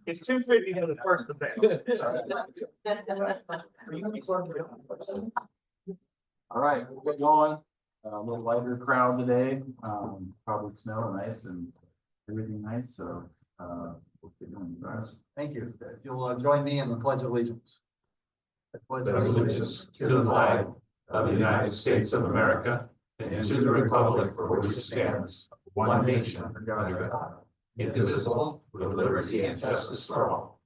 It's 250 to the first event. All right, we'll get going. A little lighter crowd today. Probably snow and ice and everything nice, so, we'll get going, guys. Thank you. If you'll join me in the Pledge of Allegiance. I pledge Allegiance to the flag of the United States of America and to the republic for which it stands, one nation, under God, indivisible, with liberty and justice for all.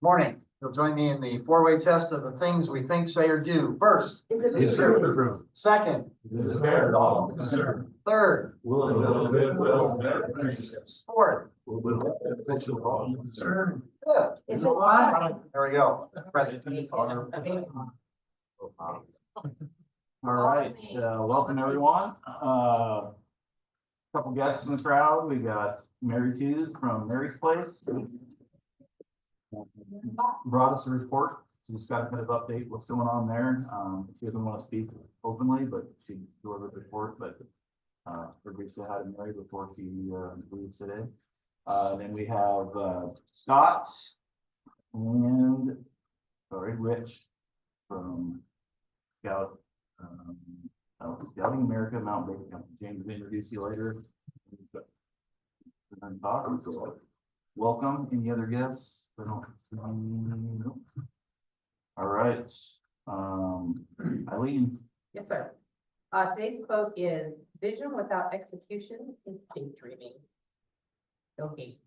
Morning. You'll join me in the four-way test of the things we think, say, or do. First, Is there a room? second, Is there all concern? third, Will never prejudice. fourth, Will official all concern? fifth. Is it live? There we go. Present. All right, welcome everyone. Couple guests in the crowd. We got Mary Hughes from Mary's Place. Brought us a report. She just got a bit of update what's going on there. She doesn't want to speak openly, but she delivered the report. But we're going to say hi to Mary before she leaves today. Then we have Scott and Rich from Scout. Scouting America, Mount Baker. James will introduce you later. And talk. So, welcome. Any other guests? All right. Eileen. Yes, sir. Today's quote is, "Vision without execution is daydreaming." Bill Gates.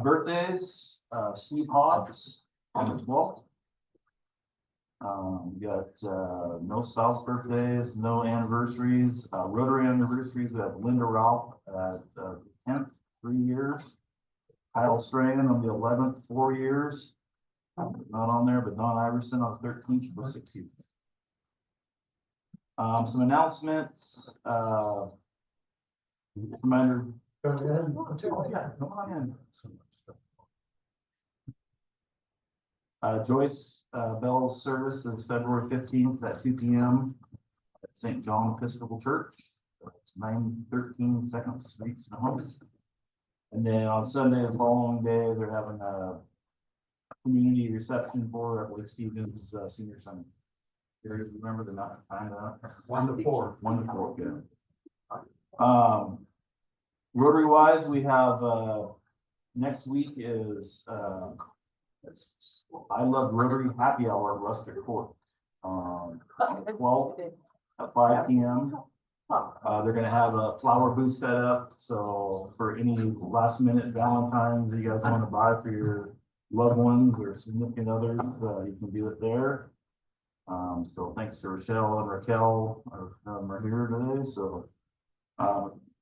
Birthdays, Steve Hobbs on the 12th. We got no spouse birthdays, no anniversaries, Rotary anniversaries. We have Linda Ralph at 10th, 3 years. Kyle Strahan on the 11th, 4 years. Not on there, but Don Iverson on the 13th for 6 years. Some announcements. Reminder. Come on in. Joyce Bell's service is February 15th at 2 p.m. at St. John Episcopal Church. It's 913 Second Street, Sonoma. And then on Sunday, the following day, they're having a community reception for Lake Stevens Senior Center. You remember the time? 1 to 4. 1 to 4, yeah. Rotary wise, we have next week is I Love Rotary Happy Hour Rustic Court. 12 at 5 p.m. They're going to have a flower booth set up. So for any last minute Valentine's that you guys want to buy for your loved ones or significant others, you can do it there. So thanks to Rochelle and Raquel are here today. So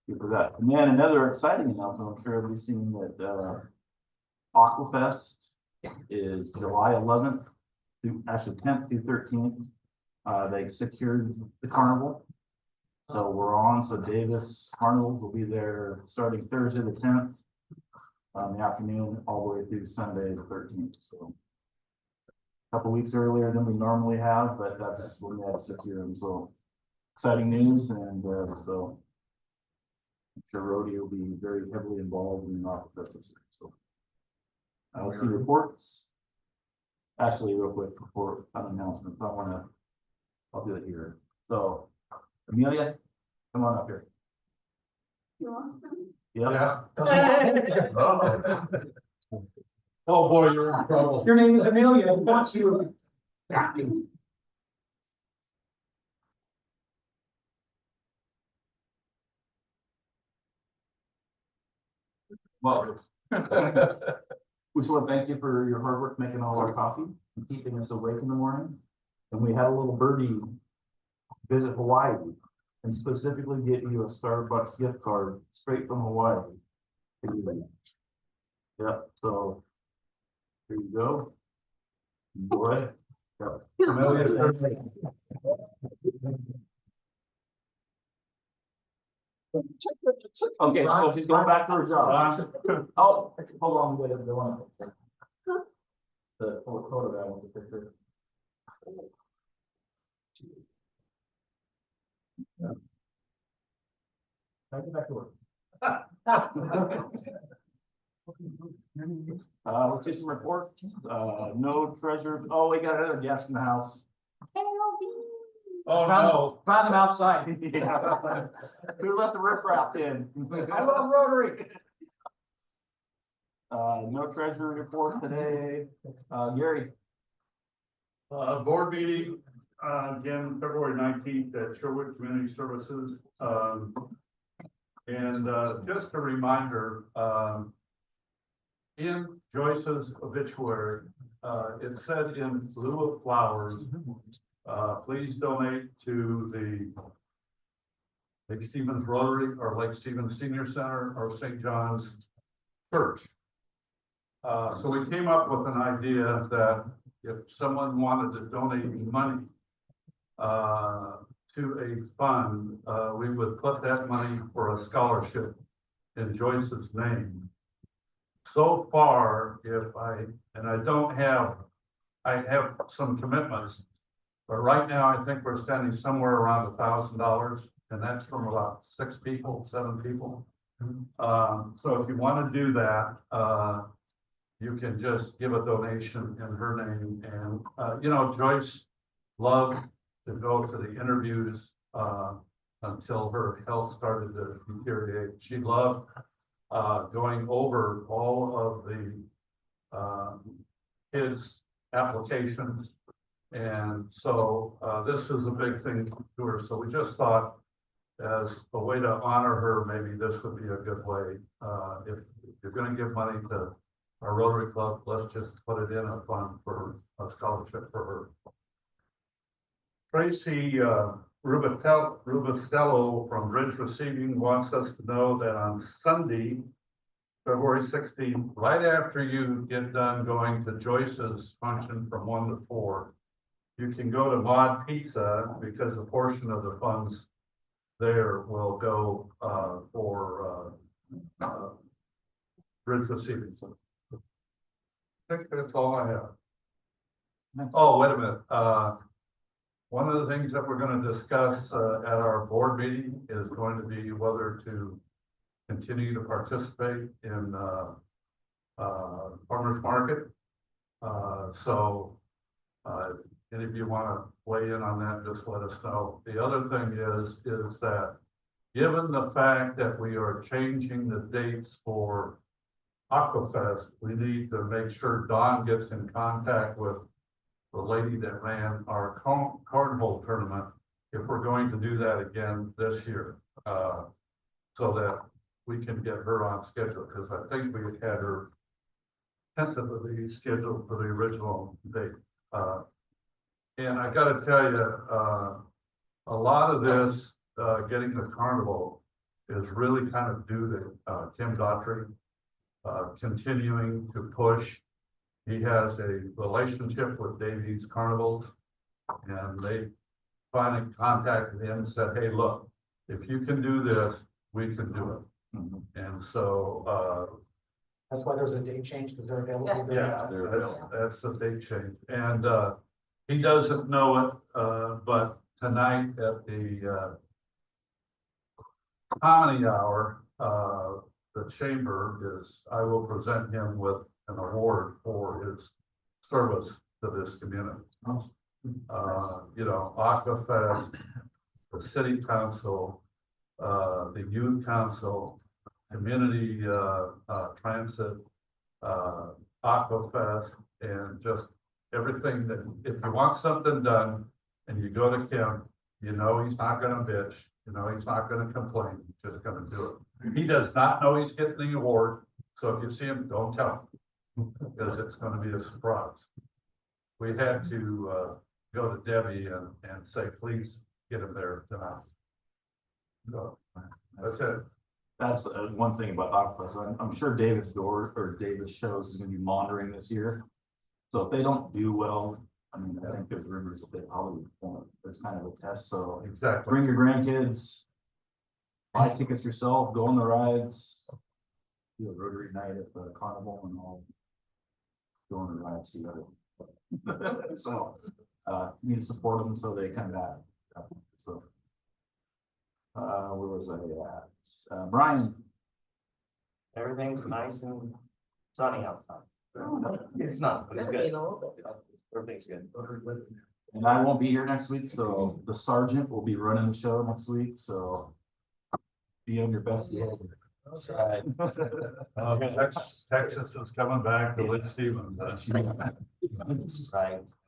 good for that. And then another exciting announcement, I'm sure everybody's seen that Aquafest is July 11th through actually 10th through 13th. They secured the carnival. So we're on. So Davis Carnival will be there starting Thursday the 10th in the afternoon all the way through Sunday the 13th. So a couple weeks earlier than we normally have, but that's when we have to secure them. So exciting news, and so I'm sure Rhodey will be very heavily involved in the Aquafest this year. So I'll see reports. Actually, real quick before announcements, I'll do it here. So Amelia, come on up here. Yeah. Oh, boy, you're in trouble. Your name is Amelia. Who wants you? Well, we just want to thank you for your hard work making all our coffee and keeping us awake in the morning. And we had a little birdie visit Hawaii and specifically get you a Starbucks gift card straight from Hawaii. Yep, so here you go. Enjoy. Yep. Okay, so she's going back to her job. Oh, hold on, wait, the one. The photograph of the picture. Back to work. Let's see some reports. No treasure. Oh, we got another guest in the house. Oh, no. Found them outside. Yeah. Who let the riffraff in? I love Rotary. No treasury report today. Gary. Board meeting, again, February 19th at Sherwood Community Services. And just a reminder, in Joyce's obituary, it said in lieu of flowers, please donate to the Lake Stevens Rotary or Lake Stevens Senior Center or St. John's Church. So we came up with an idea that if someone wanted to donate money to a fund, we would put that money for a scholarship in Joyce's name. So far, I have some commitments, but right now I think we're spending somewhere around $1,000, and that's from about 7 people. So if you want to do that, you can just give a donation in her name. And, Joyce loved to go to the interviews until her health started to deteriorate. She loved going over all of the kids' applications. And so this is a big thing to her. So we just thought, as a way to honor her, maybe this would be a good way. If you're going to give money to our Rotary Club, let's just put it in a fund for a scholarship for her. Tracy Rubistello from Bridge Receiving wants us to know that on Sunday, February 16th, right after you get done going to Joyce's function from 1 to 4, you can go to Mod Pizza, because a portion of the funds there will go for Bridge Receiving. I think that's all I have. Oh, wait a minute. One of the things that we're going to discuss at our board meeting is going to be whether to continue to participate in farmers market. So any of you want to weigh in on that, just let us know. The other thing is that given the fact that we are changing the dates for Aquafest, we need to make sure Don gets in contact with the lady that ran our cornhole tournament, if we're going to do that again this year, so that we can get her on schedule, because I think we had her tentatively scheduled for the original date. And I got to tell you, a lot of this, getting the carnival is really kind of due to Tim Daughtry continuing to push. He has a relationship with Davies Carnivals, and they finally contacted him and said, hey, look, if you can do this, we can do it. And so That's why there's a date change, because they're available. Yeah. that's the date change. And he doesn't know it, but tonight at the comedy hour, the chamber I will present him with an award for his service to this community. Aquafest, the city council, the youth council, community transit, Aquafest, and just everything that, if you want something done and you go to Kim, he's not gonna bitch, he's not gonna complain, he's just gonna do it. He does not know he's getting the award, so if you see him, don't tell him, because it's gonna be a surprise. We had to go to Debbie and say, please get him there tonight. So, that's it. That's one thing about Aquafest. I'm sure Davis Shows is going to be monitoring this year. So if they don't do well, I think there's rumors that they probably won't. It's kind of a test. So Exactly. bring your grandkids, buy tickets yourself, go on the rides, do a Rotary night at the carnival, and all go on the rides together. So you need to support them so they come back. So where was I at? Brian, Everything's nice and sunny outside. It's not, but it's Better be good. a little bit. Everything's good. and I won't be here next week, so the sergeant will be running the show next week, so be on your best behavior. That's right. Texas is coming back to Lynn Stevens. Right,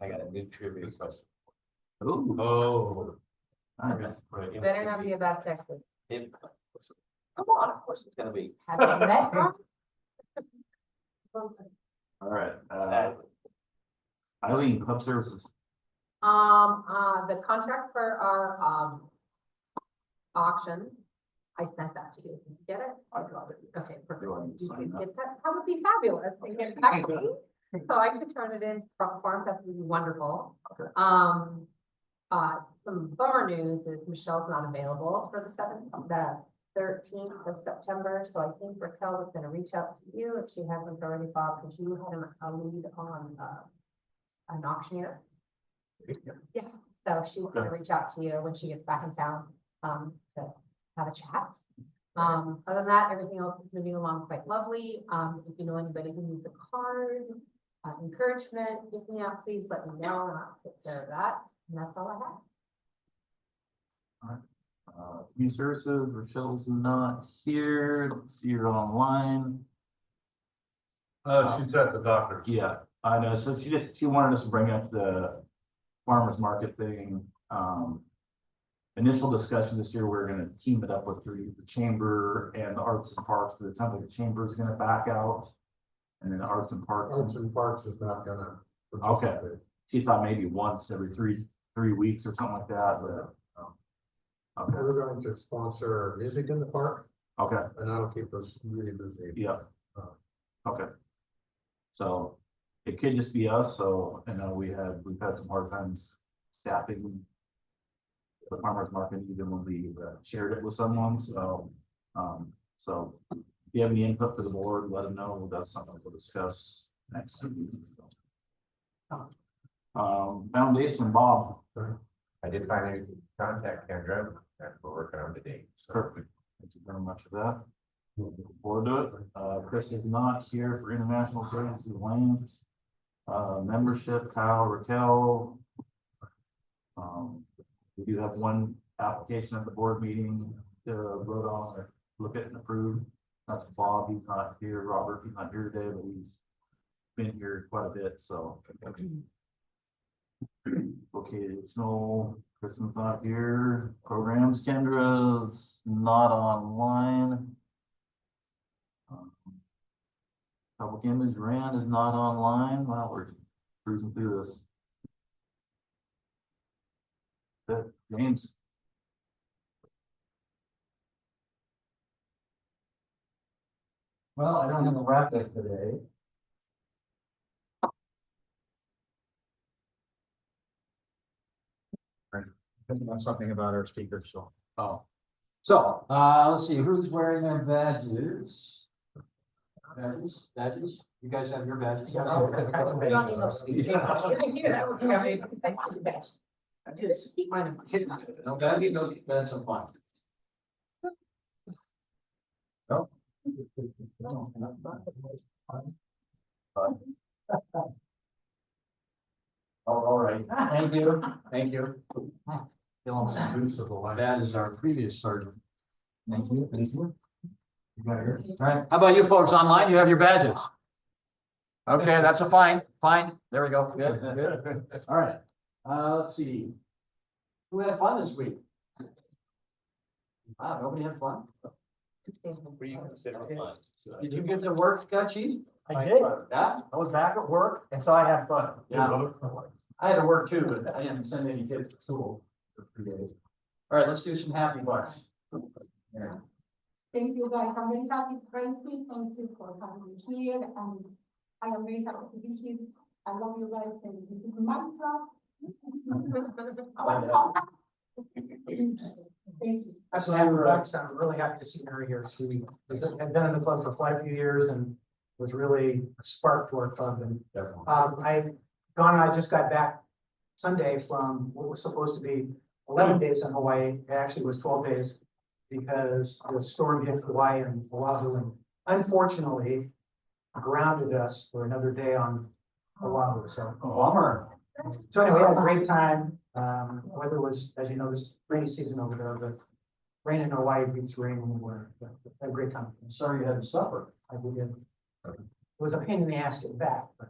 I got a new trivia question. Ooh, Oh, nice. You better not be about Texas. Come on, of course it's gonna be. Have you met her? All right, Eileen, Club Services. The contract for our, auction, I sent that to you. Did you get it? I got it. Okay, perfect. You want me to You sign can that? get that, that would be fabulous. And get it back to me. So I could turn it in from farm, that would be wonderful. Okay. Some bummer news is Michelle's not available for the 13th of September, so I think Raquel was gonna reach out to you if she hasn't already, Bob, because you had a lead on, an auctioneer. Yeah, so she was gonna reach out to you when she gets back in town, to have a chat. Other than that, everything else is moving along quite lovely. If you know anybody who needs a card, encouragement, pick me up, please let me know, and I'll take care of that. And that's all I have. Community Services, Rochelle's not here, see her online. she's at the doctor's. Yeah, I know, so she wanted us to bring up the farmer's market thing, initial discussion this year, we're gonna team it up with the chamber and the Arts and Parks, but it sounds like the chamber is gonna back out. And then the Arts and Parks, Arts and Parks is not gonna. Okay. participate. she thought maybe once every three weeks or something like that, but. Okay, We're going to sponsor music in the park, okay, and that'll keep us really busy. yeah. Okay. So it could just be us, so I know we've had some hard times staffing the farmer's market, even when we shared it with someone, so, so if you have any input for the board, let them know, that's something we'll discuss next. Foundation, Bob. I did finally contact Kendra, and we're working on the date, so. Perfect. Thank you very much for that. Looking forward to it. Chris is not here for International Services Lanes. Membership, Kyle, Raquel. We do have one application at the board meeting to vote on or look at and approve. That's Bob. He's not here. Robert, he's not here today, but he's been here quite a bit, so. Vocational, Kristen's not here. Programs, Kendra's not online. Public image, Rand is not online. Wow, we're cruising through this. Good. James. Well, I don't have a wrap up today. Something about our speakers, so. Oh, So, let's see, who's wearing their badges? Badges? You guys have your badges? We don't need those. Just keep mine in my head. No badges, no, that's some fun. No? Oh, all right, thank you, thank you. Use of the line. That is our previous sergeant. Thank you, thank you. You got yours? All right, how about you folks online? You have your badges? Okay, that's a fine, there we go, good, good. All right, let's see. Who had fun this week? Wow, nobody had fun? What do you consider fun? Did you get to work, Chief? I did. Yeah? I was back at work, and so I had fun. Yeah. I had to work too, but I didn't send any kids to school for 3 days. All right, let's do some happy bucks. Yeah. Thank you, guys. I'm very happy, Tracy. Thank you for having me here, and I am very happy to be here. I love you guys, and this is my club. Thank you. Actually, I'm really happy to see her here. She had been in the club for quite a few years and was really a spark to our club. And Dawn and I just got back Sunday from what was supposed to be 11 days in Hawaii. It actually was 12 days. because the storm hit Hawaii and Oahu and unfortunately grounded us for another day on Oahu, so. Bummer. So anyway, we had a great time. Weather was, as you know, this rainy season over there, but rain in Hawaii beats rain anywhere. But had a great time. Sorry you had to suffer. I did. It was a pain in the ass to get back, but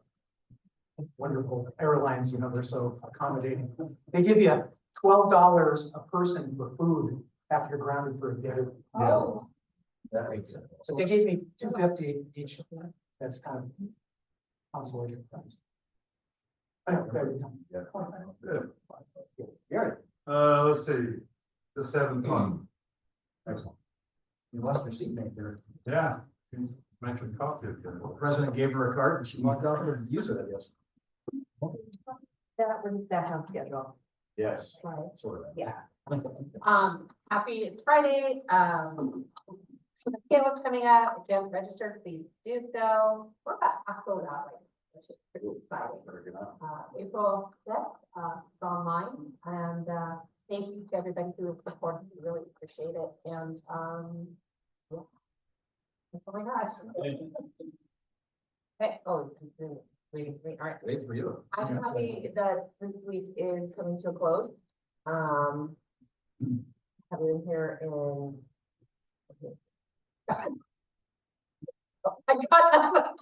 wonderful airlines, you know, they're so accommodating. They give you $12 a person for food after you're grounded for a day. Oh, That makes sense. So they gave me $2.50 each. That's kind of consolation price. I know, very time. Good. Gary, Let's see, just having fun. excellent. You lost your seatmate there. Yeah, you mentioned coffee again. The president gave her a card and she walked out there to use it, I guess. That was that on schedule, Yes. right? Sort of. Yeah. Happy it's Friday, Scale is coming up, if you haven't registered, please do so. We're about half sold out, right, which is pretty exciting. April fifth, it's online, and, thank you to everybody who has supported, we really appreciate it, and, yeah. Oh my gosh. Hey, oh, wait, all right. Wait for you. I'm happy that this week is coming to a close. Have been here in. Oh my God.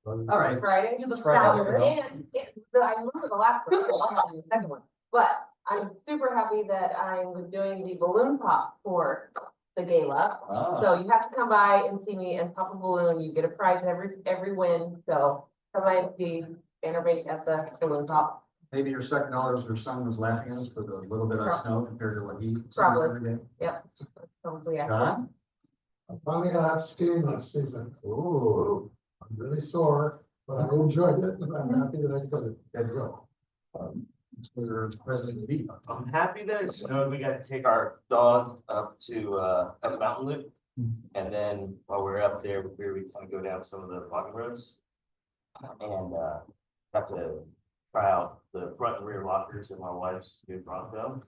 All right. Friday, you look Friday, fabulous, yeah. and I remember the last one, so I'll have the second one. But I'm super happy that I was doing the balloon pop for the gala. Ah, So you have to come by and see me and pop a balloon. You get a prize every win. So come by and see Banner Bank at the balloon pop. maybe your second dollar was her son was laughing at us for the little bit of snow compared to what he. sees Probably. every day. Probably after. Don? I finally got out skiing this season. Ooh. I'm really sore, but I enjoyed it, and I'm happy that I could. Good go. For President to be. I'm happy that it snowed. We got to take our dog up to, up Mountain Loop. And then while we were up there, we kind of go down some of the walking roads. And, got to try out the front and rear lockers in my wife's new Bronco.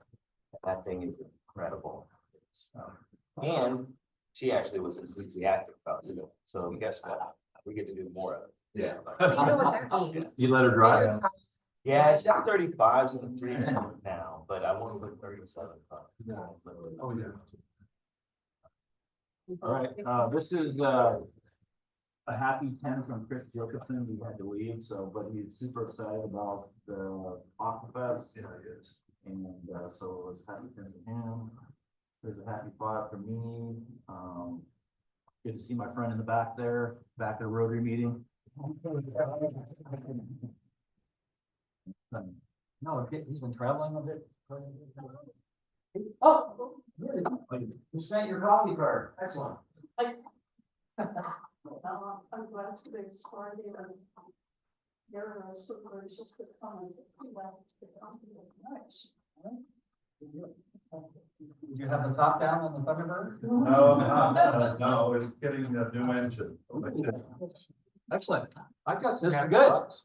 That thing is incredible. And she actually was enthusiastic about it. So guess what? We get to do more of it. Yeah. You know what that means? You let her drive. Yeah, it's got 35s and 3 now, but I want to put 37. Oh, yeah. All right, this is, a happy 10 from Chris Jacobson. He had to leave, so, but he's super excited about the Aquafest. Yeah, it is. And, so it was happy 10 to him. There's a happy 5 for me. Good to see my friend in the back there, back at the Rotary meeting. No, he's been traveling a bit. Oh, really? You spent your coffee card. Excellent. I'm glad today's Friday and there are so gracious to come and to come. Nice. Did you have the top down on the Thunderbird? No, it's getting a new engine. Excellent. I've got some This is happy good. thoughts.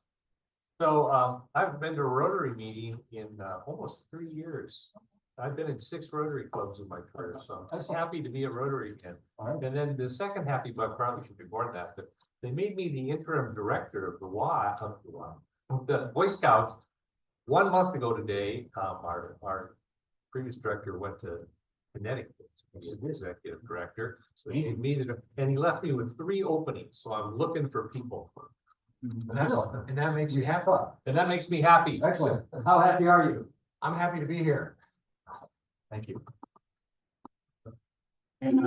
So, I've been to a Rotary meeting in, almost 3 years. I've been in 6 Rotary clubs in my career, so I'm just happy to be a Rotary again. All right. And then the second happy, but probably should be more than that, but they made me the interim director of the Boy Scouts. 1 month ago today, our previous director went to Connecticut, to be the executive director. So he made me and he left me with 3 openings, so I'm looking for people. And that makes you happy. And that makes me happy. Excellent. How happy are you? I'm happy to be here. Thank you. And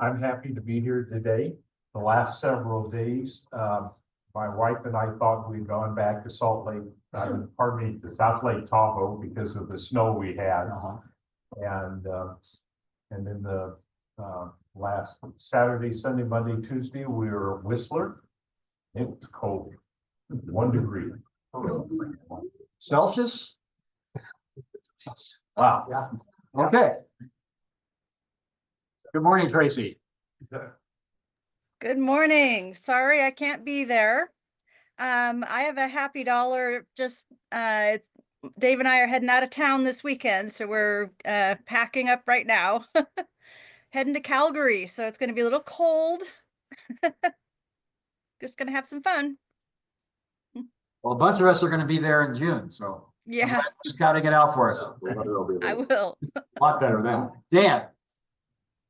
I'm happy to be here today. The last several days, my wife and I thought we'd gone back to Salt Lake, pardon me, to South Lake Tahoe because of the snow we had. And then the last Saturday, Sunday, Monday, Tuesday, we were at Whistler. It was cold, 1 degree. Celsius? Wow. Yeah. Okay. Good morning, Tracy. Good morning. Sorry, I can't be there. I have a happy dollar, just, it's Dave and I are heading out of town this weekend, so we're packing up right now. Heading to Calgary, so it's going to be a little cold. Just going to have some fun. Well, a bunch of us are gonna be there in June, so Yeah, just gotta get out for it. I will. A lot better than Dan.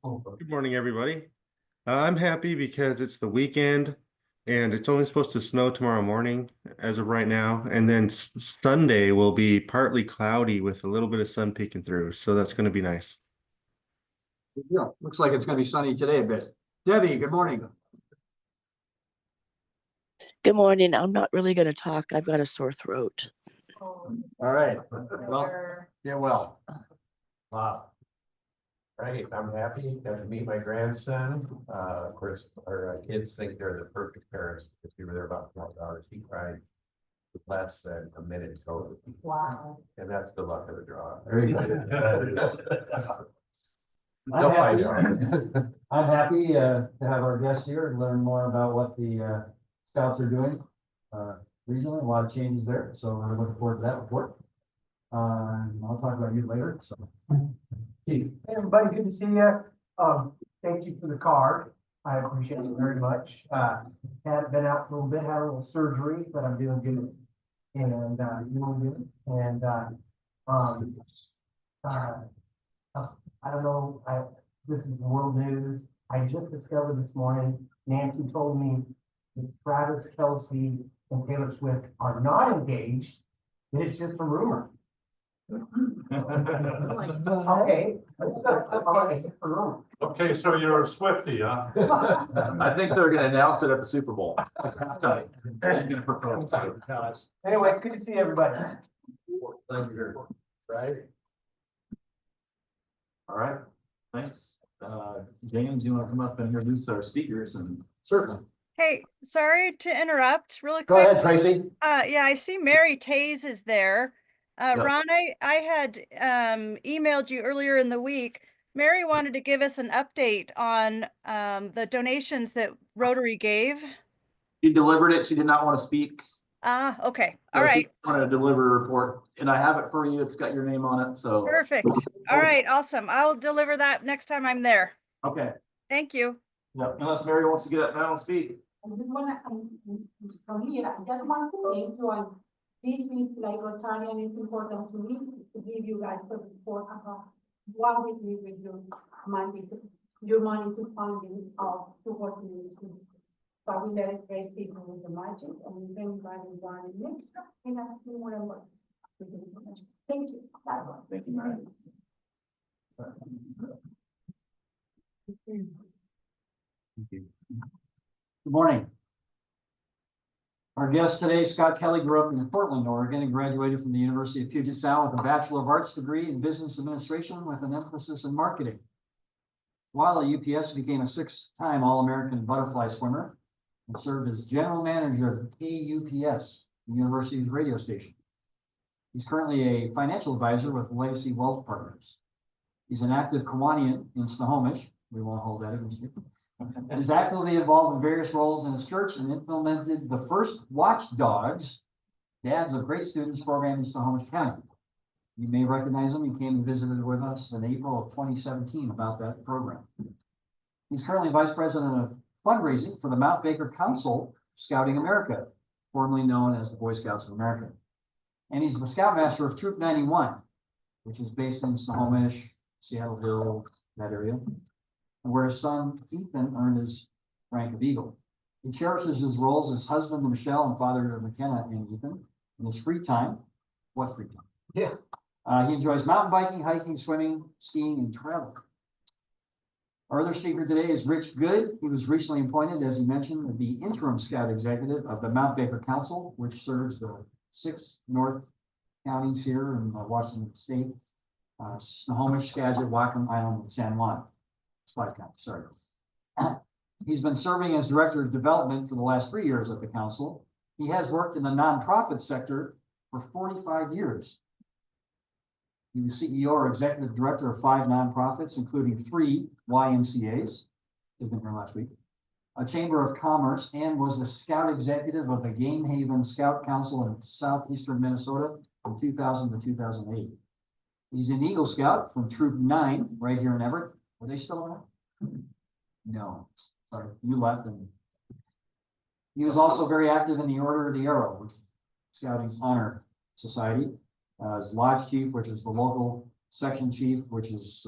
Good morning, everybody. I'm happy because it's the weekend and it's only supposed to snow tomorrow morning as of right now. And then Sunday will be partly cloudy with a little bit of sun peeking through. So that's going to be nice. Yeah, looks like it's gonna be sunny today a bit. Debbie, good morning. Good morning. I'm not really going to talk. I've got a sore throat. All right, well, get well. Wow. Right, I'm happy, got to meet my grandson. Of course, our kids think they're the perfect parents because we were there about 12 hours. He cried less than a minute total. Wow. And that's the luck of the draw. Very I'm happy to have our guests here and learn more about what the Scouts are doing regionally. A lot of changes there, so I'm looking forward to that report. I'll talk about you later. So, Hey, everybody, good to see you. Thank you for the card. I appreciate it very much. Had been out for a little bit, had a little surgery, but I'm doing good. And, doing good. And, I don't know, this is world news. I just discovered this morning, Nancy told me that Travis Kelce and Taylor Swift are not engaged. And it's just a rumor. Okay. Okay, so you're a Swiftie, huh? I think they're gonna announce it at the Super Bowl. Anyway, it's good to see everybody. Right. All right, thanks. James, you wanna come up and introduce our speakers and certainly. Hey, sorry to interrupt really Go quick. ahead, Tracy. Yeah, I see Mary Taze is there. Yep. Ron, I had emailed you earlier in the week. Mary wanted to give us an update on the donations that Rotary gave. She delivered it. She did not want to speak. Ah, okay. All So she right. wanted to deliver a report, and I have it for you. It's got your name on it, so. Perfect. All right, awesome. I'll deliver that next time I'm there. Okay, Thank you. yeah, unless Mary wants to get up now and speak. I just wanna, from here, I just want to thank you on this is like Rotarian, it's important to me to give you guys the support about what we do with your money, your money to funding of support ministry. So we let it very people with the budget and then by the one next, and I see more and more. Thank you. Bye. Thank you, Mary. Good morning. Our guest today, Scott Kelly, grew up in Portland, Oregon, and graduated from the University of Puget Sound with a Bachelor of Arts degree in Business Administration with an emphasis in marketing. While at UPS, he became a 6-time All-American butterfly swimmer and served as general manager of KUPS, the university's radio station. He's currently a financial advisor with Legacy Wealth Partners. He's an active Kiwanian in Snohomish. We won't hold that against you. Is actively involved in various roles in his church and implemented the first Watchdogs, Dads of Great Students program in Snohomish County. You may recognize him. He came and visited with us in April of 2017 about that program. He's currently Vice President of Fundraising for the Mount Baker Council Scouting America, formerly known as the Boy Scouts of America. And he's the Scoutmaster of Troop 91, which is based in Snohomish, Seattle Hill, that area, and where his son Ethan earned his rank of Eagle. He cherishes his roles as husband to Michelle and father to McKenna and Ethan in his free time. What free time? Yeah. He enjoys mountain biking, hiking, swimming, skiing, and traveling. Our other speaker today is Rich Good. He was recently appointed, as he mentioned, the interim scout executive of the Mount Baker Council, which serves the 6 North counties here in Washington State, Snohomish, Skagit, Whatcom Island, and San Juan. It's 5 counties, sorry. He's been serving as Director of Development for the last 3 years at the council. He has worked in the nonprofit sector for 45 years. He was CEO or Executive Director of 5 nonprofits, including 3 YMCAs. They've been here last week. Chamber of Commerce and was the scout executive of the Game Haven Scout Council in southeastern Minnesota from 2000 to 2008. He's an Eagle Scout from Troop 9 right here in Everett. Are they still around? No, sorry, you left. And he was also very active in the Order of the Arrow, which is Scouting's honor society. As Lodge Chief, which is the local section chief, which is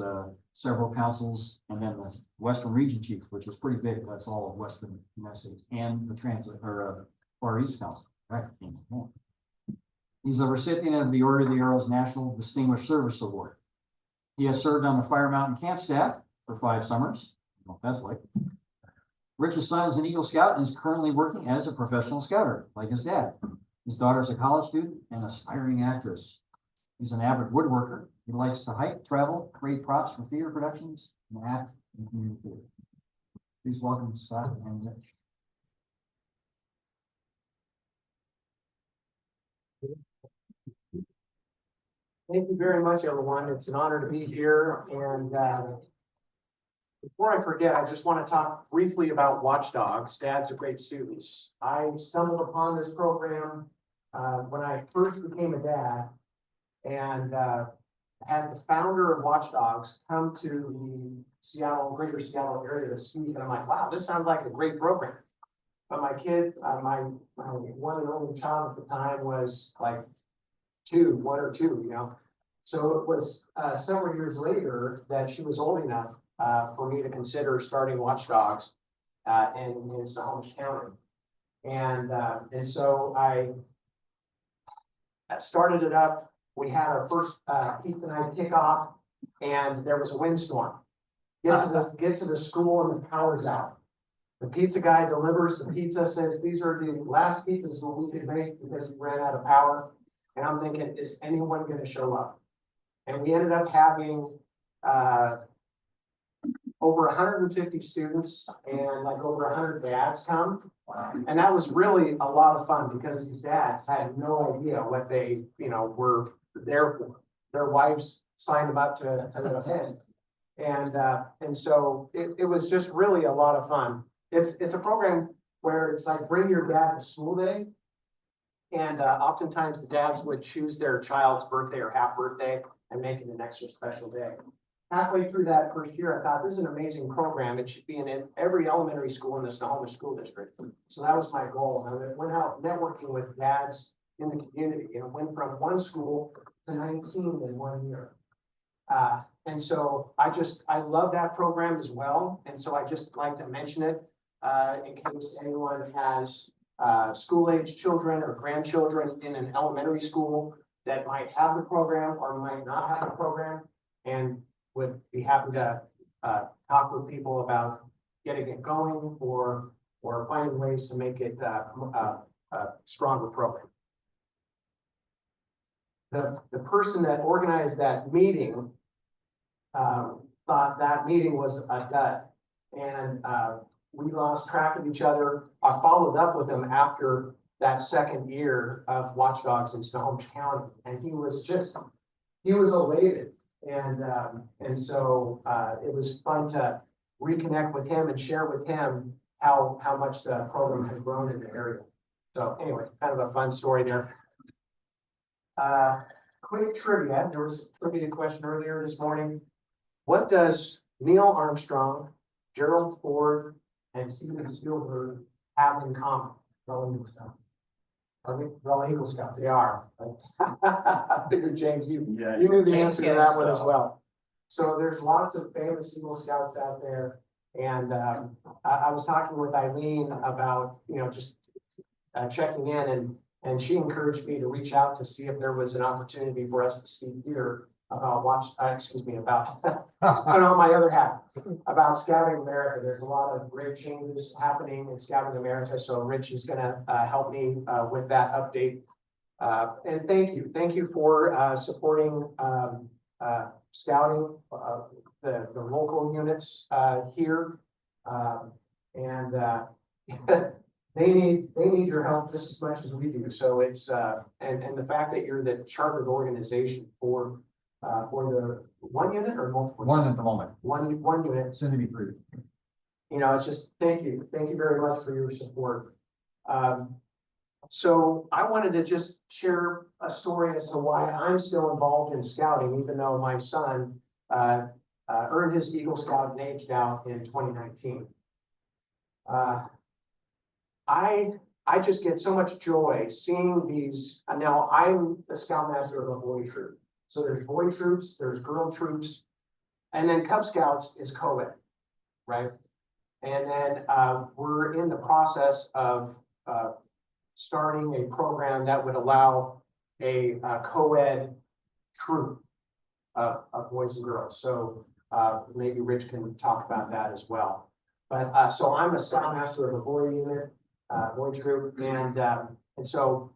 several councils, and then the Western Region Chief, which is pretty big. That's all of Western United States, and the Transit or Far East Council. Right. He's a recipient of the Order of the Arrow's National Distinguished Service Award. He has served on the Fire Mountain Camp staff for 5 summers. I don't know what that's like. Rich's son is an Eagle Scout and is currently working as a professional scouter, like his dad. His daughter is a college student and aspiring actress. He's an avid woodworker. He likes to hike, travel, create props for theater productions, and act in community theater. Please welcome Scott and Rich. Thank you very much, everyone. It's an honor to be here. And before I forget, I just want to talk briefly about Watchdogs, Dads of Great Students. I stumbled upon this program when I first became a dad, and had the founder of Watchdogs come to the Seattle, greater Seattle area to speak. And I'm like, wow, this sounds like a great program. But my kid, my one and only child at the time was like 1 or 2, you know. So it was several years later that she was old enough for me to consider starting Watchdogs in Snohomish County. And so I started it up. We had our first pizza night kickoff, and there was a windstorm. Get to the school and the power's out. The pizza guy delivers the pizza, says these are the last pizzas that we could make because we ran out of power. And I'm thinking, is anyone going to show up? And we ended up having over 150 students and like over 100 dads come. And that was really a lot of fun because these dads had no idea what they, were there for. Their wives signed them up to attend. And so it was just really a lot of fun. It's a program where it's like bring your dad to school day. And oftentimes the dads would choose their child's birthday or half birthday and make it an extra special day. Halfway through that first year, I thought this is an amazing program. It should be in every elementary school in the Snohomish School District. So that was my goal. And I went out networking with dads in the community, and went from 1 school to 19 in 1 year. And so I love that program as well. And so I just like to mention it in case anyone has school-age children or grandchildren in an elementary school that might have the program or might not have the program, and would be happy to talk with people about getting it going or finding ways to make it a stronger program. The person that organized that meeting thought that meeting was a dud, and we lost track of each other. I followed up with him after that second year of Watchdogs in Snohomish County, and he was elated. And so it was fun to reconnect with him and share with him how much the program has grown in the area. So anyway, kind of a fun story there. Quick trivia. There was a trivia question earlier this morning. What does Neil Armstrong, Gerald Ford, and Steven Spielberg have in common? They're Eagle Scout. They're all Eagle Scout. They are. I figured, James, you knew the answer to that one as well. So there's lots of famous Eagle Scouts out there. And I was talking with Eileen about, just checking in, and she encouraged me to reach out to see if there was an opportunity for us to speak here about about put on my other hat about Scouting America. There's a lot of great changes happening in Scouting America. So Rich is going to help me with that update. And thank you for supporting Scouting, the local units here. And they need your help just as much as we do. So it's and the fact that you're the chartered organization for the 1 unit or multiple? One at the moment. One unit. Soon to be 3. you know, it's just, thank you very much for your support. So I wanted to just share a story as to why I'm still involved in scouting, even though my son, earned his Eagle Scout and aged out in 2019. I just get so much joy seeing these, now I'm the scoutmaster of a boy troop. So there's boy troops, there's girl troops, and then Cub Scouts is co-ed, right? And then we're in the process of starting a program that would allow a co-ed troop of boys and girls. So maybe Rich can talk about that as well. But so I'm a scoutmaster of a boy unit, boy troop, and so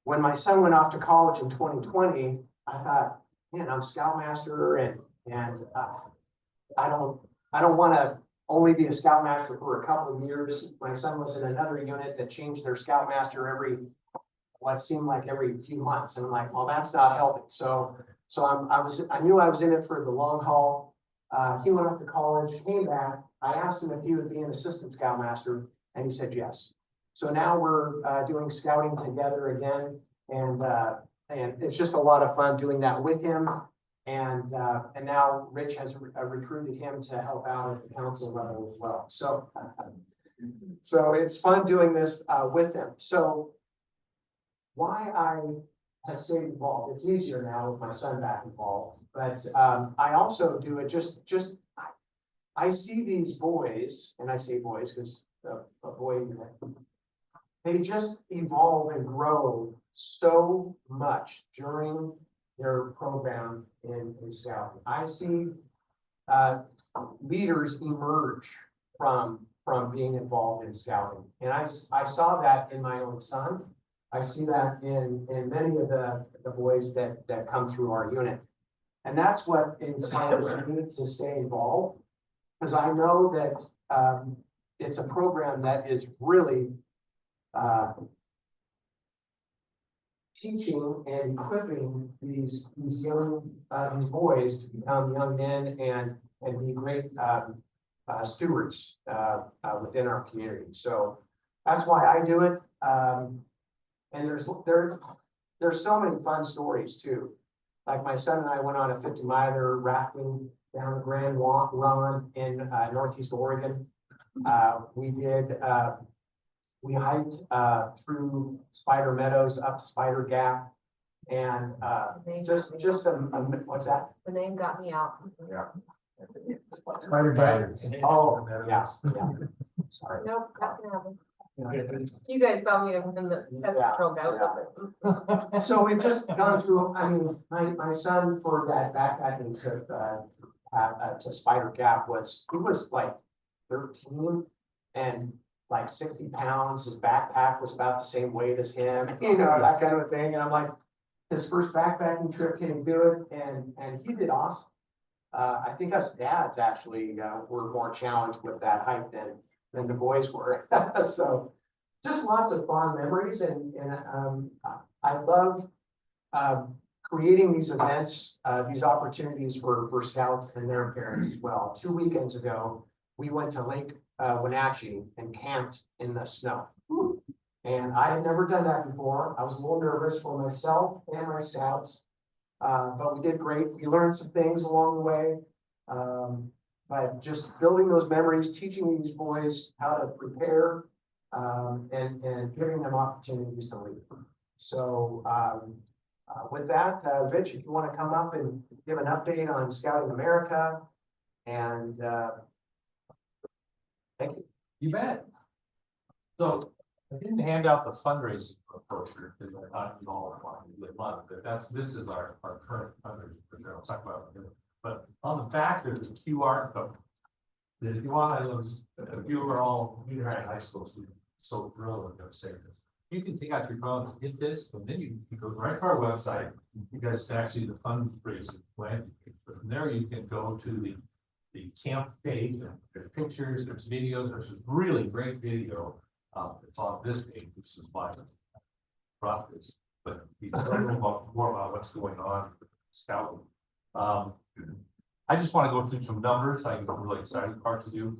when my son went off to college in 2020, I thought, man, I'm scoutmaster, and I don't want to only be a scoutmaster for a couple of years. My son was in another unit that changed their scoutmaster every, what seemed like every few months, and I'm like, well, that's not healthy. So I knew I was in it for the long haul. He went off to college, came back. I asked him if he would be an assistant scoutmaster, and he said yes. So now we're doing scouting together again, and it's just a lot of fun doing that with him. And now Rich has recruited him to help out at the council level as well. So it's fun doing this with them. So why I have stayed involved, it's easier now with my son back involved, but I also do it I see these boys, and I say boys because a boy, they just evolve and grow so much during their program in scouting. I see leaders emerge from being involved in scouting, and I saw that in my own son. I see that in many of the boys that come through our unit, and that's what inspires me to stay involved, because I know that it's a program that is really teaching and equipping these young these boys to become young men and be great stewards within our community. So that's why I do it. And there's so many fun stories too. Like my son and I went on a 50-miler rafting down the Grand Ronde in Northeast Oregon. We hiked through Spider Meadows up to Spider Gap, and just some what's that? The name got me out. Yeah. Spider Gap. Oh, yeah. Sorry. Nope, not gonna happen. You guys saw me in the pest control guy. So we've just gone through, I mean, my son for that backpacking trip to Spider Gap he was like 13 and like 60 pounds. His backpack was about the same weight as him, you know, that kind of thing. And I'm like, his first backpacking trip, can he do it? And he did awesome. I think us dads actually were more challenged with that hike than the boys were. So just lots of fond memories, and I love creating these events, these opportunities for scouts and their parents as well. 2 weekends ago, we went to Lake Wenatchee and camped in the snow. And I had never done that before. I was a little nervous for myself and my scouts, but we did great. We learned some things along the way. But just building those memories, teaching these boys how to prepare, and giving them opportunities to lead. So with that, Rich, if you want to come up and give an update on Scouting America, and thank you. You bet. So I didn't hand out the fundraising brochure because I thought you all wanted to live on it, but this is our current fundraising brochure. I'll talk about it. But on the back, there's a QR code. That if you want to, if you were all junior high and high school students, so thrilled I'm going to say this. You can take out your phone and hit this, and then you can go right to our website. You guys can actually the fundraising landing page. But from there, you can go to the camp page, and there's pictures, there's videos, there's a really great video. It's on this page, which is why I brought this, but you can learn more about what's going on with scouting. I just want to go through some numbers. I have a really exciting part to do.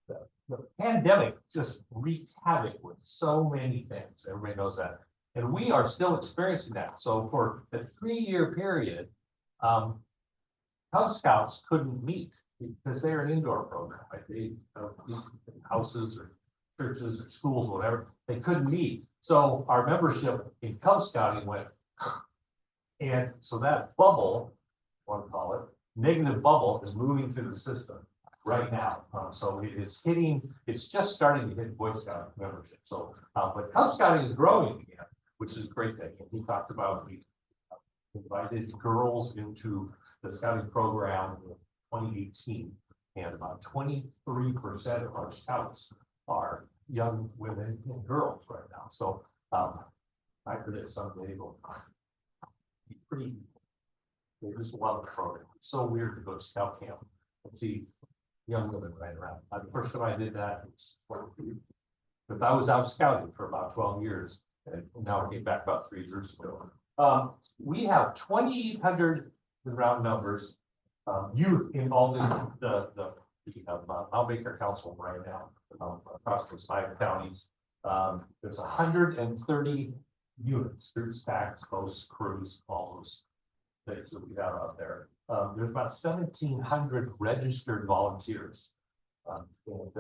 the pandemic just wreaked havoc with so many things. Everybody knows that. And we are still experiencing that. So for a 3-year period, Cub Scouts couldn't meet because they're an indoor program, like they, houses or churches or schools, whatever, they couldn't meet. So our membership in Cub Scouting went. And so that bubble, what to call it, negative bubble is moving through the system right now. So it's hitting, it's just starting to hit Boy Scout membership. So, but Cub Scouting is growing again, which is a great thing. And he talked about we invited girls into the scouting program in 2018, and about 23% of our scouts are young women and girls right now. So I predict someday they'll be pretty. They just love the program. It's so weird to go to scout camp and see young women right around. The first time I did that, but I was out scouting for about 12 years, and now I came back about 3 years ago. We have 2,800 in round numbers, youth involved in the Mount Baker Council right now, across those 5 counties. There's 130 units, groups, stacks, posts, crews, all those things that we have out there. There's about 1,700 registered volunteers. And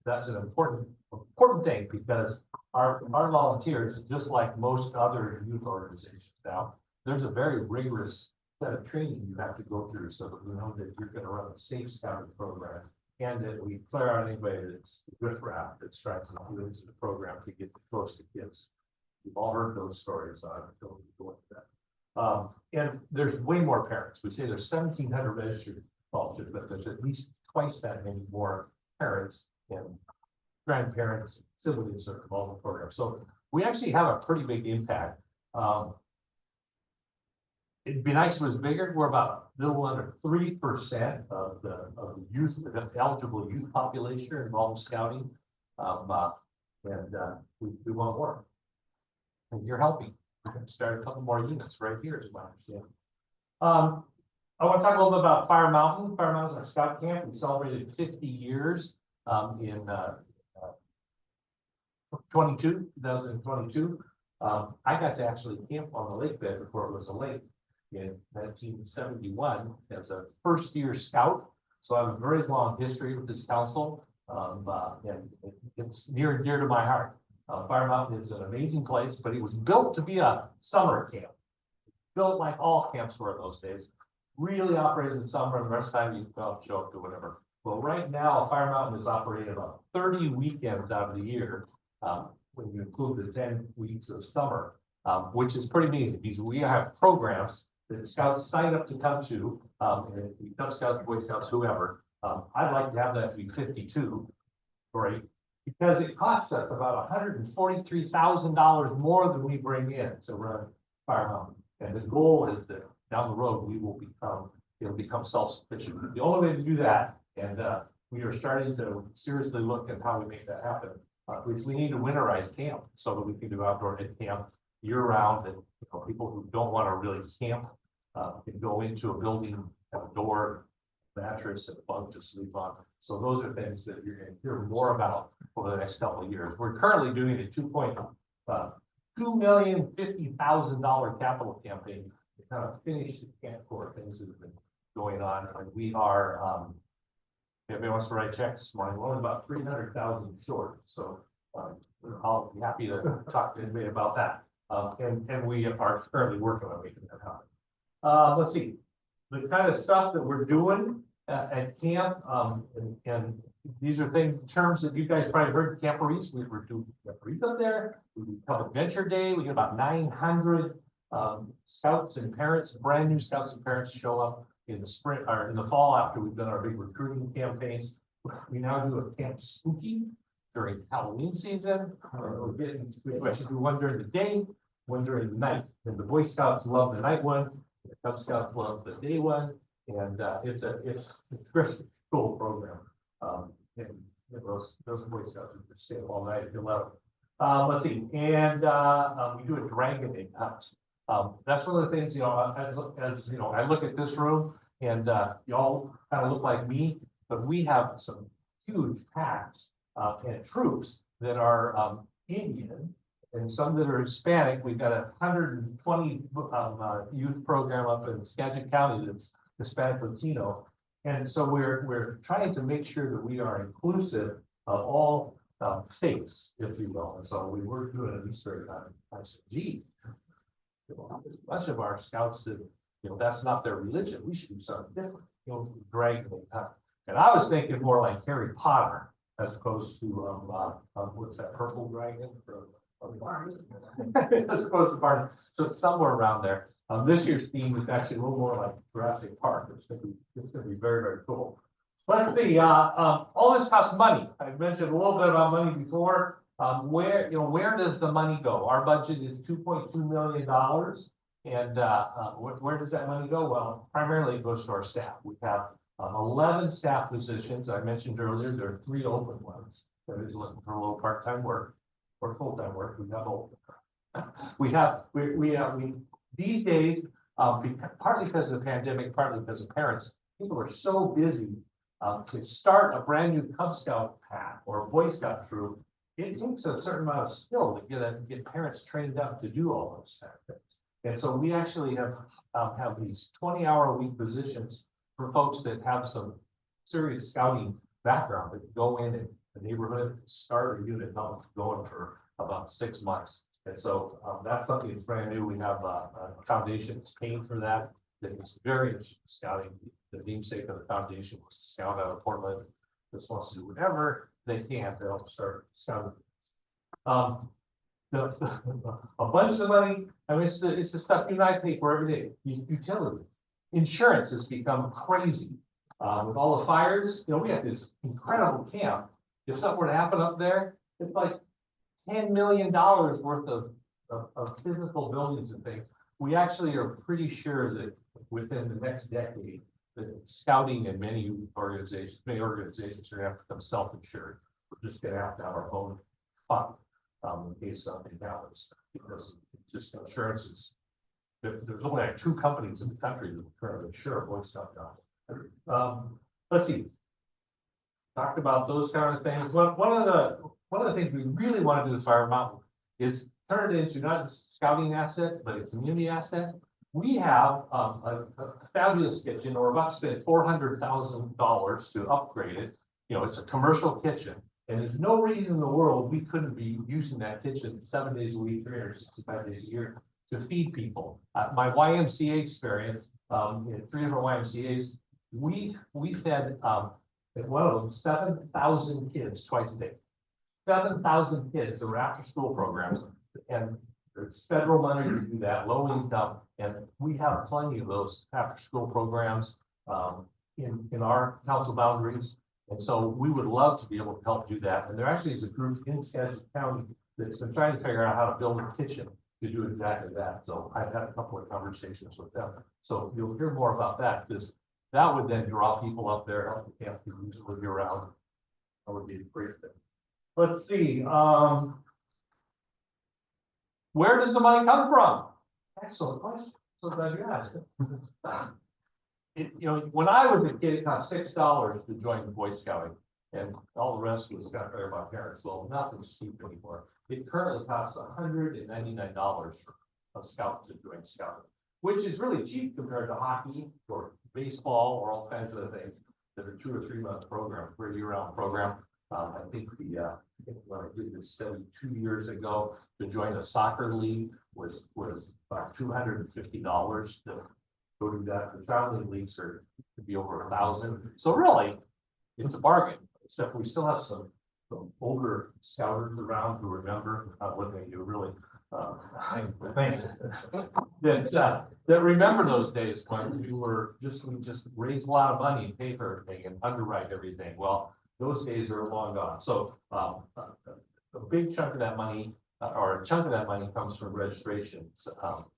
that's an important thing, because our volunteers, just like most other youth organizations now, there's a very rigorous set of training you have to go through so that we know that you're going to run a safe scouting program, and that we clear out anybody that's good for app that's trying to do into the program to get close to kids. We've all heard those stories. I don't go into that. And there's way more parents. We say there's 1,700 registered volunteers, but there's at least twice that many more parents and grandparents, siblings that are involved in the program. So we actually have a pretty big impact. It'd be nice if it was bigger. We're about a little under 3% of the youth, the eligible youth population involved in scouting. We want more. And you're helping. We're going to start a couple more units right here, is my understanding. I want to talk a little bit about Fire Mountain. Fire Mountain is our scout camp. We celebrated 50 years in 2022. I got to actually camp on the lake bed before it was a lake in 1971 as a first-year scout. So I have a very long history with this council, and it's near and dear to my heart. Fire Mountain is an amazing place, but it was built to be a summer camp. Built like all camps were in those days. Really operated in summer, and the rest of the time you show up to whatever. Well, right now, Fire Mountain is operating about 30 weekends out of the year, when you include the 10 weeks of summer, which is pretty amazing, because we have programs that the scouts sign up to come to, and Cub Scouts, Boy Scouts, whoever. I'd like to have that to be 52, right? Because it costs us about $143,000 more than we bring in to run Fire Mountain. And the goal is that down the road, it'll become self-sufficient. The only way to do that, and we are starting to seriously look at how we make that happen, is we need to winterize camp so that we can do outdoor ed camp year round, and people who don't want to really camp can go into a building, have a door, mattress, and a bunk to sleep on. So those are things that you're going to hear more about over the next couple of years. We're currently doing a $2,050,000 capital campaign to kind of finish the camp core things that have been going on. And we are, if anybody wants to write checks this morning, we're only about 300,000 short. So I'll be happy to talk to anybody about that. And we are currently working on making that happen. Let's see, the kind of stuff that we're doing at camp, and these are things, terms that you guys probably heard, Camporees. We were doing Camporees up there. We do Public Venture Day. We get about 900 scouts and parents, brand new scouts and parents show up in the spring or in the fall after we've done our big recruiting campaigns. We now do a Camp Spooky during Halloween season. We actually do one during the day, one during the night. And the Boy Scouts love the night one. The Cub Scouts love the day one. And it's a very cool program. And those Boy Scouts would stay up all night if you let them. Let's see, and we do a dragon egg hunt. That's one of the things, I look at this room, and y'all kind of look like me, but we have some huge packs, and troops that are, Indian. And some that are Hispanic. We've got 120 youth program up in Skagit County that's Hispanic Latino. And so we're trying to make sure that we are inclusive of all faiths, if you will. And so we were doing a research on, I said, gee, you know, there's a bunch of our scouts that, you know, that's not their religion. We should do something different. You know, drag them. And I was thinking more like Harry Potter as opposed to what's that purple dragon? As opposed to Barney. So it's somewhere around there. This year's theme is actually a little more like Jurassic Park. It's gonna be very, very cool. Let's see, all this costs money. I mentioned a little bit about money before. Where does the money go? Our budget is $2.2 million. And where does that money go? Well, primarily it goes to our staff. We have 11 staff positions. I mentioned earlier, there are 3 open ones. That is looking for a little part-time work or full-time work. We have these days, partly because of the pandemic, partly because of parents, people are so busy to start a brand new Cub Scout pack or a Boy Scout troop. It takes a certain amount of skill to get parents trained up to do all those kind of things. And so we actually have these 20-hour-a-week positions for folks that have some serious scouting background that go in the neighborhood, start a unit going for about 6 months. And so that's something that's brand new. We have a foundation that's paying for that. That is very interested in scouting. The namesake of the foundation was to scout out of Portland. Just wants to do whatever they can to help start scouting. A bunch of the money, I mean, it's the stuff you and I pay for every day. Utilities, insurance has become crazy. With all the fires, you know, we have this incredible camp. If something were to happen up there, it's like $10 million worth of physical buildings and things. We actually are pretty sure that within the next decade, that scouting and many organizations are gonna have to become self-insured. We're just gonna have to have our own fund in case something happens, because just insurance is, there's only like 2 companies in the country that currently insure Boy Scout guys. Let's see. Talked about those kind of things. One of the things we really want to do as Fire Mountain is turn it into not just a scouting asset, but a community asset. We have a fabulous kitchen, or we're about to spend $400,000 to upgrade it. You know, it's a commercial kitchen, and there's no reason in the world we couldn't be using that kitchen 7 days a week, 365 days a year to feed people. My YMCA experience, in 3 of our YMCA's, we fed at one of them 7,000 kids twice a day. 7,000 kids that were after school programs, and there's federal money to do that, low income, and we have plenty of those after school programs in our council boundaries. And so we would love to be able to help do that. And there actually is a group in Skagit County that's been trying to figure out how to build a kitchen to do exactly that. So I've had a couple of conversations with them. So you'll hear more about that, because that would then draw people up there, help the camp to live year round. That would be a great thing. Let's see. Where does the money come from? Excellent question. So glad you asked. You know, when I was a kid, it cost $6 to join the Boy Scouting, and all the rest was got there by parents. Well, nothing's cheap anymore. It currently costs $199 for a scout to join Scouting, which is really cheap compared to hockey or baseball or all kinds of other things that are 2 or 3 month program, for a year-round program. I think when I did this study 2 years ago, to join a soccer league was about $250 to go do that. The traveling leagues could be over 1,000. So really, it's a bargain. Except we still have some older scouters around who remember what they do. Really, thanks. That remember those days when we just raised a lot of money and pay for everything and underwrite everything. Well, those days are long gone. So a big chunk of that money, or a chunk of that money, comes from registration.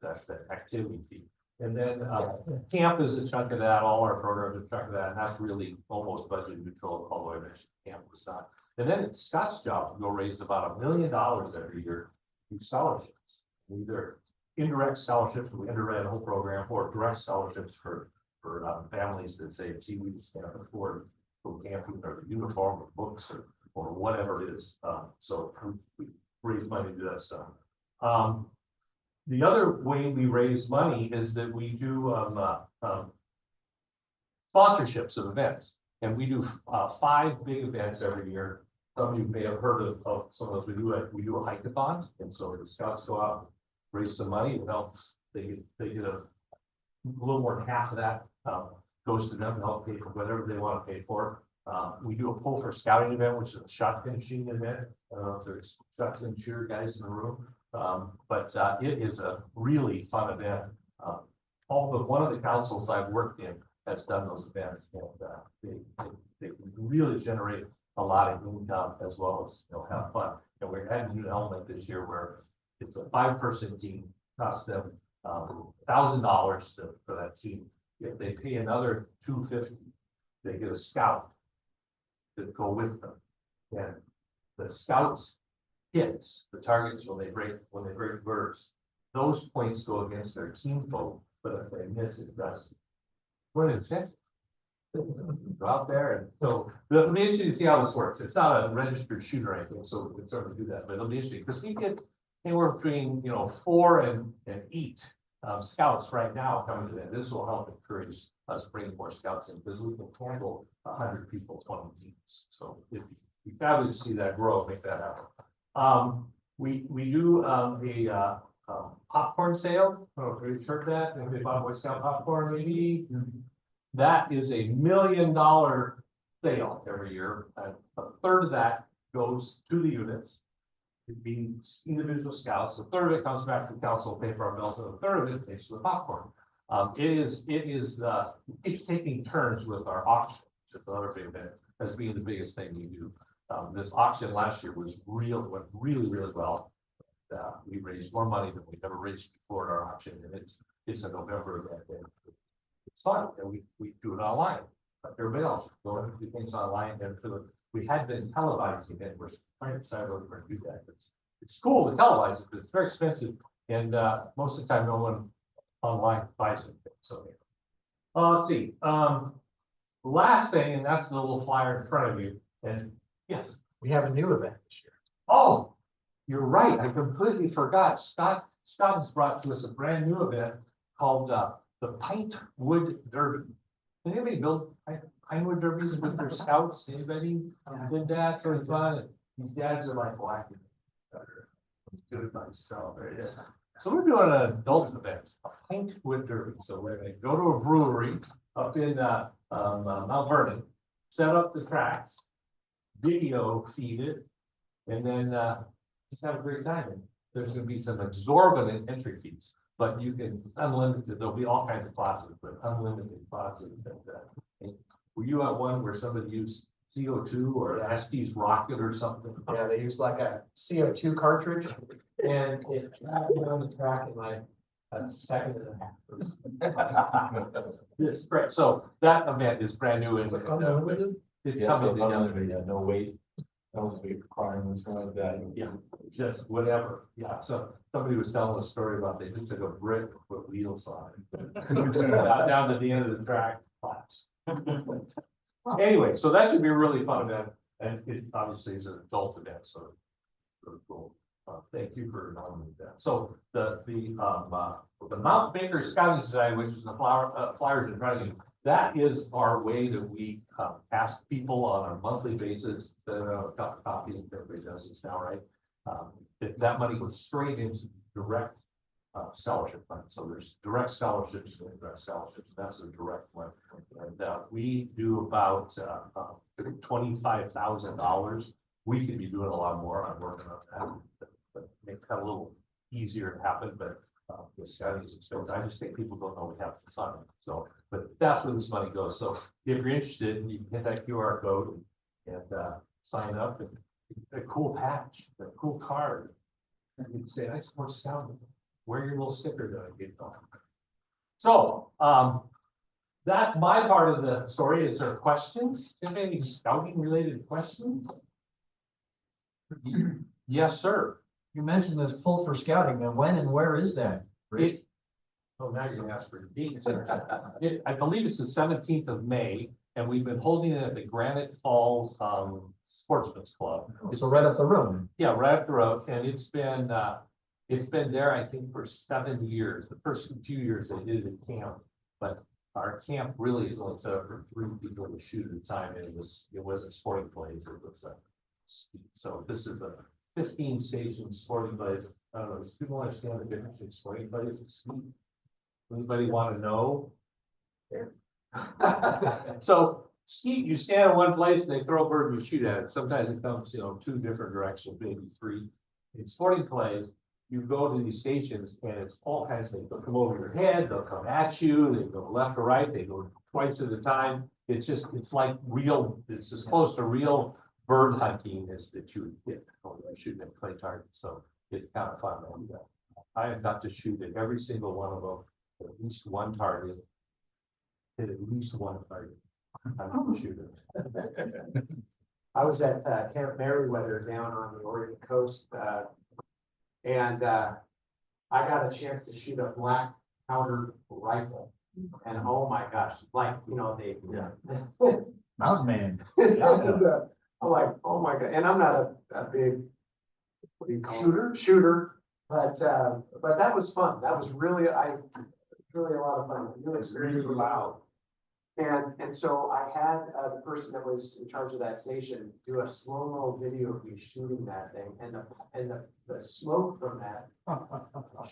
That's the activity fee. And then camp is a chunk of that. All our programs are a chunk of that, and that's really almost budget neutral. Although I mentioned camp was not. And then Scott's job will raise about $1 million every year through scholarships, either indirect scholarships, we underwrite a whole program, or direct scholarships for families that say, gee, we just can't afford go camping or uniform or books or whatever it is. So we raise money to do that stuff. The other way we raise money is that we do, sponsorships of events. And we do, 5 big events every year. Some of you may have heard of some of those. We do a hike-a-thon, and so the scouts go out, raise some money, and help, they get a little more than half of that, goes to them to help pay for whatever they want to pay for. We do a pull for scouting event, which is a shotgun shooting event. I don't know if there's shotgun shooter guys in the room, but it is a really fun event. One of the councils I've worked in has done those events, and they really generate a lot of income as well as, have fun. And we're adding a new element this year where it's a 5-person team, costs them $1,000 for that team. If they pay another $250, they get a scout to go with them. And the scouts hits the targets when they break birds. Those points go against their team vote, but if they miss, it doesn't. What an incentive. Go out there, and so it'll be interesting to see how this works. It's not a registered shooter or anything, so we can certainly do that, but it'll be interesting because we get anywhere between 4 and 8 scouts right now coming to that. This will help encourage us bringing more scouts in because we can handle 100 people, 20 teams. So it'd be fabulous to see that grow, make that happen. We do a popcorn sale. I don't know if you've heard that. Anybody bought Boy Scout popcorn maybe? That is $1 million sale every year. A third of that goes to the units. It means individual scouts. A third of it comes back to the council, pay for our bills, and a third of it pays for the popcorn. It's taking turns with our auction, which is another big event, as being the biggest thing we do. This auction last year went really well. We raised more money than we've ever raised before in our auction, and it's in November of that day. It's fun, and we do it online. Like everybody else, go and do things online, and we had been televising it. We're trying to decide whether we're going to do that. It's cool to televise it, but it's very expensive, and most of the time, no one online buys it. So, let's see. Last thing, and that's the little flyer in front of you. And yes, We have a new event this year. oh, you're right. I completely forgot. Scott has brought to us a brand new event called the Pinewood Derby. Did anybody build Pinewood Derbies with their scouts? Anybody did that? Sort of fun. And these dads are like, well, I can do it myself. There it is. So we're doing an adult event, a Pinewood Derby. So we're going to go to a brewery up in Mount Vernon, set up the tracks, video feed it, and then just have a great time. And there's going to be some exorbitant entry fees, but you can unlimited. There'll be all kinds of classes, but unlimited classes. And were you at one where somebody used CO2 or Estes rocket or something? Yeah, they use like a CO2 cartridge and it traveled down the track in like a second and a half. Yes, great. So that event is brand new and Unlimited? it's Yeah, coming so together. unlimited, yeah, no wait, no wait requirements, or like that. Yeah, just whatever. Yeah, so somebody was telling a story about they just took a brick, put wheels on it. Down to the end of the track, collapsed. Anyway, so that should be a really fun event, and it obviously is an adult event, so really cool. Thank you for nominating that. So the Mount Baker Scouting Society, which is the flyers in front of you, that is our way that we ask people on a monthly basis. The copy that everybody does this now, right? That money goes straight into direct scholarship fund. So there's direct scholarships and indirect scholarships. That's a direct one. And we do about $25,000. We could be doing a lot more. I'm working on that, but make that a little easier to happen. But the scouting is expensive. I just think people don't know we have the fun. So, but that's where this money goes. So if you're interested, you can hit that QR code and sign up and a cool patch, a cool card. And you can say, I support scouting. Wear your little sticker that I gave them. So, that's my part of the story. Is there questions? Any scouting related questions? Yes, sir. You mentioned this pull for scouting, and when and where is that? Oh, now you're gonna ask for the date. I believe it's the 17th of May. And we've been holding it at the Granite Falls, Sportsman's Club. So right up the road. Yeah, right up the road, and it's been there, I think, for 7 years. The first few years they did it at camp, but our camp really is only set up for 3 people to shoot at a time. It wasn't sporting clays, it was so this is a 15 station sporting clays. I don't know, does people understand the difference between sporting clays and skeet? Anybody want to know? So skeet, you stand in one place and they throw a bird and you shoot at it. Sometimes it comes, 2 different directions, maybe 3. In sporting clays, you go to these stations and it's all kinds of things. They'll come over your head, they'll come at you, they go left or right, they go twice at a time. It's like real, it's as close to real bird hunting as that you would get when you're shooting at clay targets. So it's kind of fun. And, I have got to shoot at every single one of them, at least one target. Hit at least one target. I'm a shooter. I was at Camp Merriweather down on the Oregon coast, and I got a chance to shoot a black powder rifle. And oh my gosh, like, Mountain man. I'm like, oh my God, and I'm not a big, what do you call it? Shooter, but that was fun. That was really a lot of fun. Really loud. And so I had the person that was in charge of that station do a slow-mo video of me shooting that thing, and the smoke from that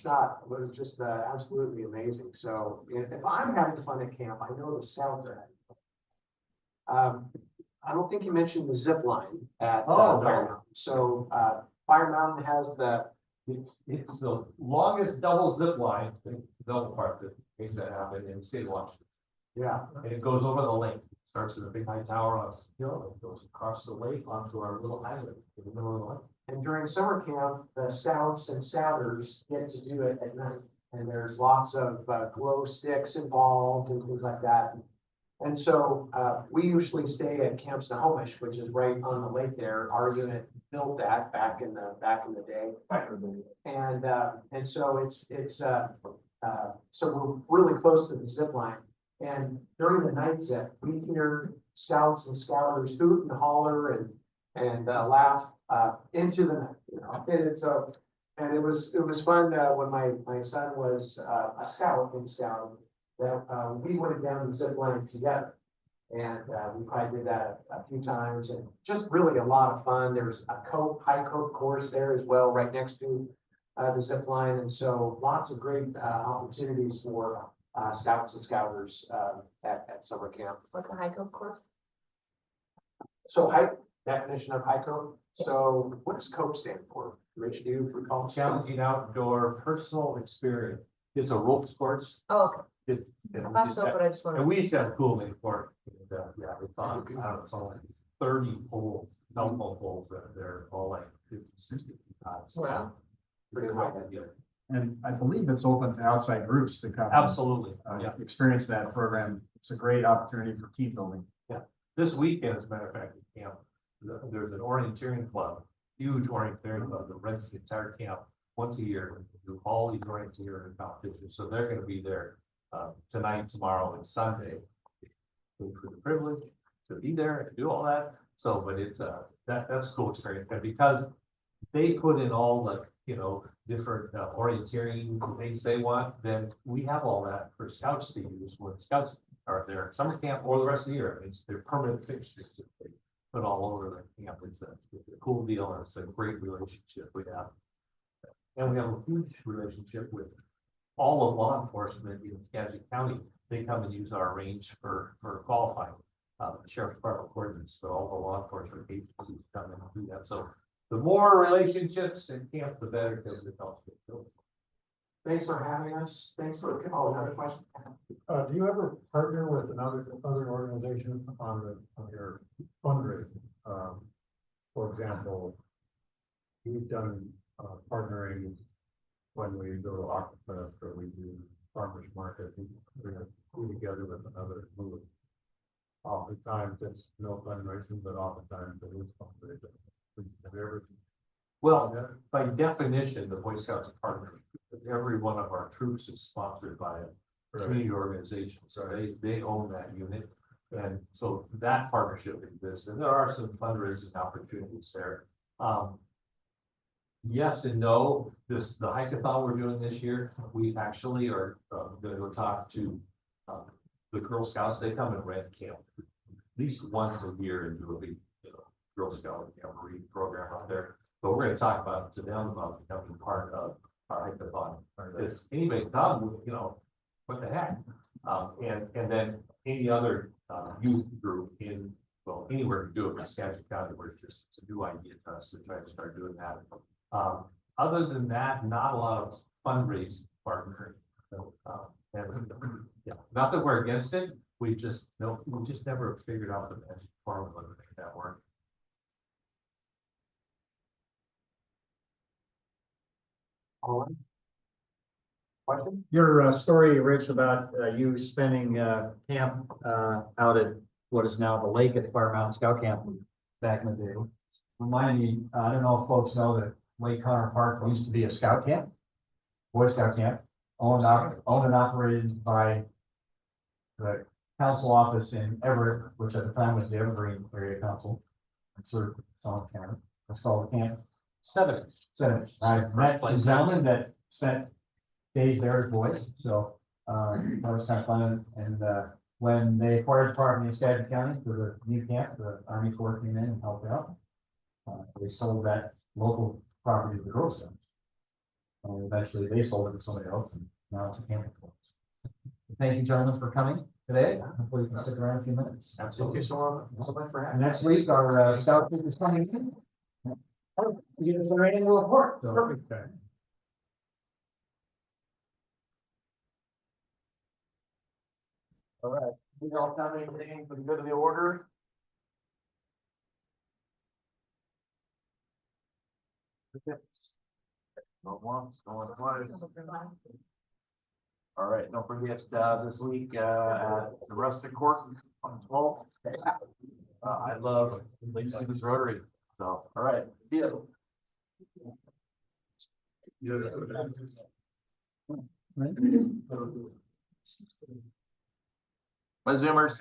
shot was just absolutely amazing. So if I'm having fun at camp, I know the scouts are having fun. I don't think you mentioned the zip line at Fire Mountain. So Fire Mountain has it's the longest double zip line, double part that makes that happen in the state of Washington. yeah. And it goes over the lake, starts at a big high tower on a hill, and goes across the lake onto our little island in the middle of the lake. And during summer camp, the scouts and scouters get to do it at night. And there's lots of glow sticks involved and things like that. And so we usually stay at Camp Snohomish, which is right on the lake there. Our unit built that back in the day. And so so we're really close to the zip line. And during the night zip, we hear scouts and scouters hoot and holler and laugh into the night, And it was fun when my son was a scout in scout that we went down the zip line together. And we probably did that a few times, and just really a lot of fun. There's a high coat course there as well, right next to the zip line. And so lots of great opportunities for scouts and scouters at summer camp. What's a high coat course? So definition of high coat. So what does COPE stand for? Rich, do you recall? Challenging outdoor personal experience. It's a rope course. Oh, okay. And I we thought just so, have- but I just wanted. and we used to have a cool name for it. And, yeah, it's on, I don't know, it's on like 30 poles, double poles that they're all like 50, 60 feet high. So, Wow. pretty high idea. And I believe it's open to outside groups to come. Absolutely, yeah. Experience that program. It's a great opportunity for team building. This weekend, as a matter of fact, at camp, there's an orienteering club, huge orienteering club that rents the entire camp once a year. Do all these orienteering competitions, so they're gonna be there tonight, tomorrow, and Sunday. For the privilege to be there and do all that, so, but it's that's a cool experience, and because they put in all the, different orienteering things they want, then we have all that for scouts to use when scouts are there at summer camp or the rest of the year. It's their permanent fixtures that they put all over the camp. It's a cool deal, and it's a great relationship we have. And we have a huge relationship with all of law enforcement in Skagit County. They come and use our range for qualifying, sheriff's department coordinates, so all the law enforcement agencies come and do that. So the more relationships in camp, the better, because it helps get built. Thanks for having us. Thanks for, another question. Do you ever partner with another organization on your fundraising? For example, we've done partnering when we go to Oktoberfest or we do farmers market. We together with another group. Oftentimes it's no fundraising, but oftentimes it is fundraising. Have you ever? Well, by definition, the Boy Scouts are partners. Every one of our troops is sponsored by a community organization, so they own that unit. And so that partnership exists, and there are some fundraising opportunities there. Yes and no, the hackathon we're doing this year, we actually are, gonna go talk to, the Girl Scouts. They come and rent camp at least once a year and do a big, Girl Scout camporee program out there. But we're gonna talk to them about becoming part of our hackathon. Because anybody come, what the heck? And then any other, youth group anywhere to do it in Skagit County, where it's a new idea to us to try to start doing that. Other than that, not a lot of fundraising partnering. So, not that we're against it, we just never figured out the magic formula to make that work. Question? Your story, Rich, about you spending camp out at what is now the lake at Fire Mountain Scout Camp back in the day. Remind me, I don't know if folks know that Lake Connor Park used to be a scout camp, Boy Scout camp, owned and operated by the council office in Everett, which at the time was the Evergreen Area Council. And served Solid County. It's called Camp 7. I've met some gentlemen that spent days there as boys, so that was kind of fun. And when they acquired the property in Skagit County for the new camp, the Army Corps came in and helped out. They sold that local property to the Girl Scouts. Eventually they sold it to somebody else, and now it's a camping place. Thank you, gentlemen, for coming today. Hopefully you can stick around a few minutes. Absolutely. So much for having. Next week, our scout troop is coming in. Give us an annual report. So. Perfect. All right. We don't have anything for the good of the order. No once, going twice. All right, don't forget, this week, at the Rustic Court on 12th. I love Lake Stevens Rotary, so, all right, deal. My Zoomers.